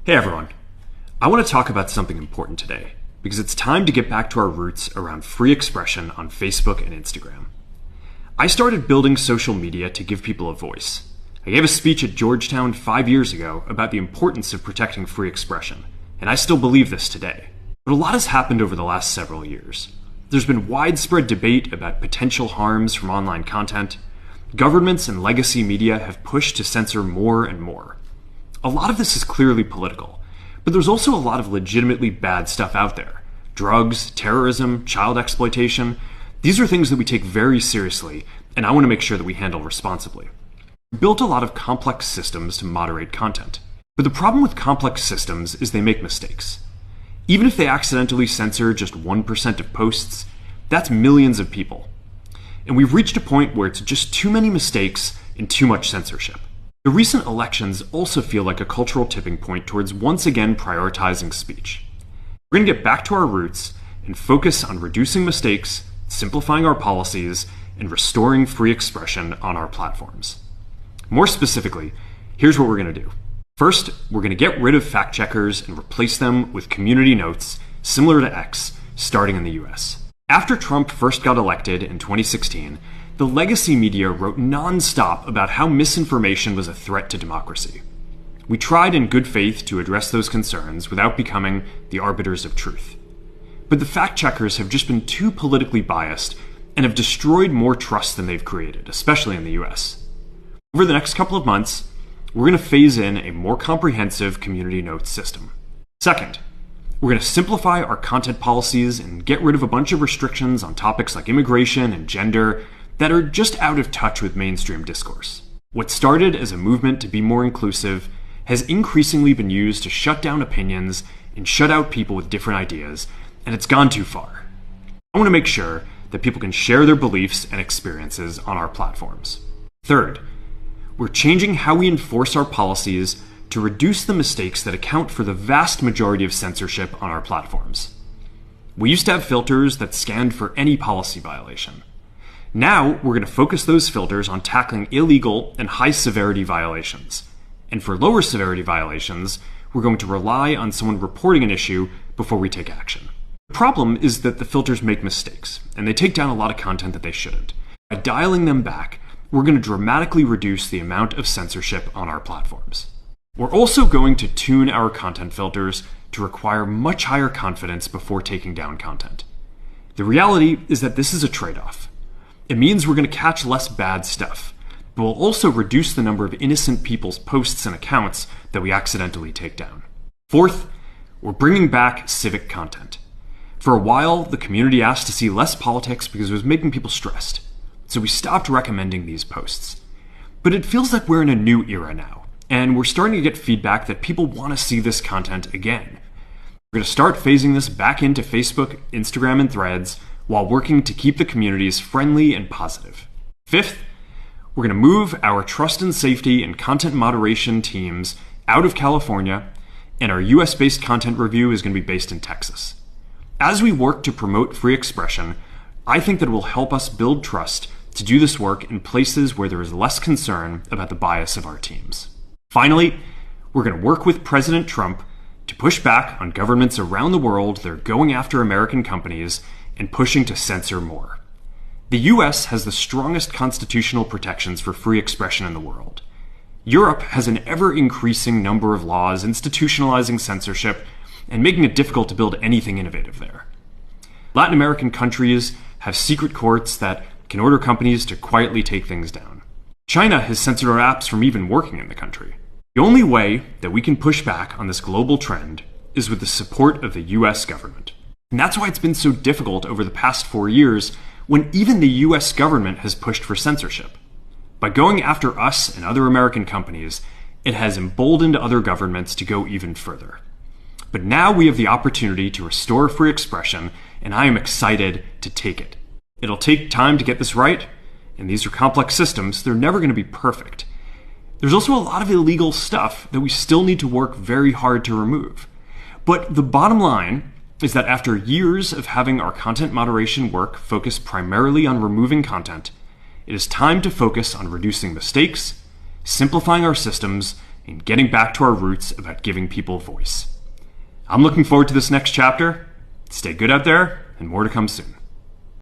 Hey everyone, I want to talk about something important today because it's time to get back to our roots around free expression on Facebook and Instagram. I started building social media to give people a voice. I gave a speech at Georgetown 5 years ago about the importance of protecting free expression, and I still believe this today. But a lot has happened over the last several years. There's been widespread debate about potential harms from online content. Governments and legacy media have pushed to censor more and more. A lot of this is clearly political, but there's also a lot of legitimately bad stuff out there. Drugs, terrorism, child exploitation. These are things that we take very seriously, and I want to make sure that we handle responsibly. We built a lot of complex systems to moderate content. But the problem with complex systems is they make mistakes. Even if they accidentally censor just 1% of posts, that's millions of people. And we've reached a point where it's just too many mistakes and too much censorship. The recent elections also feel like a cultural tipping point towards once again prioritizing speech. We're going to get back to our roots and focus on reducing mistakes, simplifying our policies, and restoring free expression on our platforms. More specifically, here's what we're going to do. First, we're going to get rid of fact checkers and replace them with community notes similar to X, starting in the US. After Trump first got elected in 2016, the legacy media wrote non-stop about how misinformation was a threat to democracy. We tried in good faith to address those concerns without becoming the arbiters of truth. But the fact-checkers have just been too politically biased and have destroyed more trust than they've created, especially in the US. Over the next couple of months, we're going to phase in a more comprehensive community notes system. Second, we're going to simplify our content policies and get rid of a bunch of restrictions on topics like immigration and gender that are just out of touch with mainstream discourse. What started as a movement to be more inclusive has increasingly been used to shut down opinions and shut out people with different ideas, and it's gone too far. I want to make sure that people can share their beliefs and experiences on our platforms. Third, we're changing how we enforce our policies to reduce the mistakes that account for the vast majority of censorship on our platforms. We used to have filters that scanned for any policy violation. Now, we're going to focus those filters on tackling illegal and high-severity violations. And for lower-severity violations, we're going to rely on someone reporting an issue before we take action. The problem is that the filters make mistakes, and they take down a lot of content that they shouldn't. By dialing them back, we're going to dramatically reduce the amount of censorship on our platforms. We're also going to tune our content filters to require much higher confidence before taking down content. The reality is that this is a trade-off. It means we're going to catch less bad stuff, but we'll also reduce the number of innocent people's posts and accounts that we accidentally take down. Fourth, we're bringing back civic content. For a while, the community asked to see less politics because it was making people stressed, so we stopped recommending these posts. But it feels like we're in a new era now, and we're starting to get feedback that people want to see this content again. We're going to start phasing this back into Facebook, Instagram, and Threads, while working to keep the communities friendly and positive. Fifth, we're going to move our trust and safety and content moderation teams out of California, and our US-based content review is going to be based in Texas. As we work to promote free expression, I think that it will help us build trust to do this work in places where there is less concern about the bias of our teams. Finally, we're going to work with President Trump to push back on governments around the world that are going after American companies and pushing to censor more. The US has the strongest constitutional protections for free expression in the world. Europe has an ever-increasing number of laws institutionalizing censorship and making it difficult to build anything innovative there. Latin American countries have secret courts that can order companies to quietly take things down. China has censored our apps from even working in the country. The only way that we can push back on this global trend is with the support of the US government. And that's why it's been so difficult over the past 4 years when even the US government has pushed for censorship. By going after us and other American companies, it has emboldened other governments to go even further. But now we have the opportunity to restore free expression, and I am excited to take it. It'll take time to get this right, and these are complex systems. They're never going to be perfect. There's also a lot of illegal stuff that we still need to work very hard to remove. But the bottom line is that after years of having our content moderation work focus primarily on removing content, it is time to focus on reducing mistakes, simplifying our systems, and getting back to our roots about giving people voice. I'm looking forward to this next chapter. Stay good out there, and more to come soon.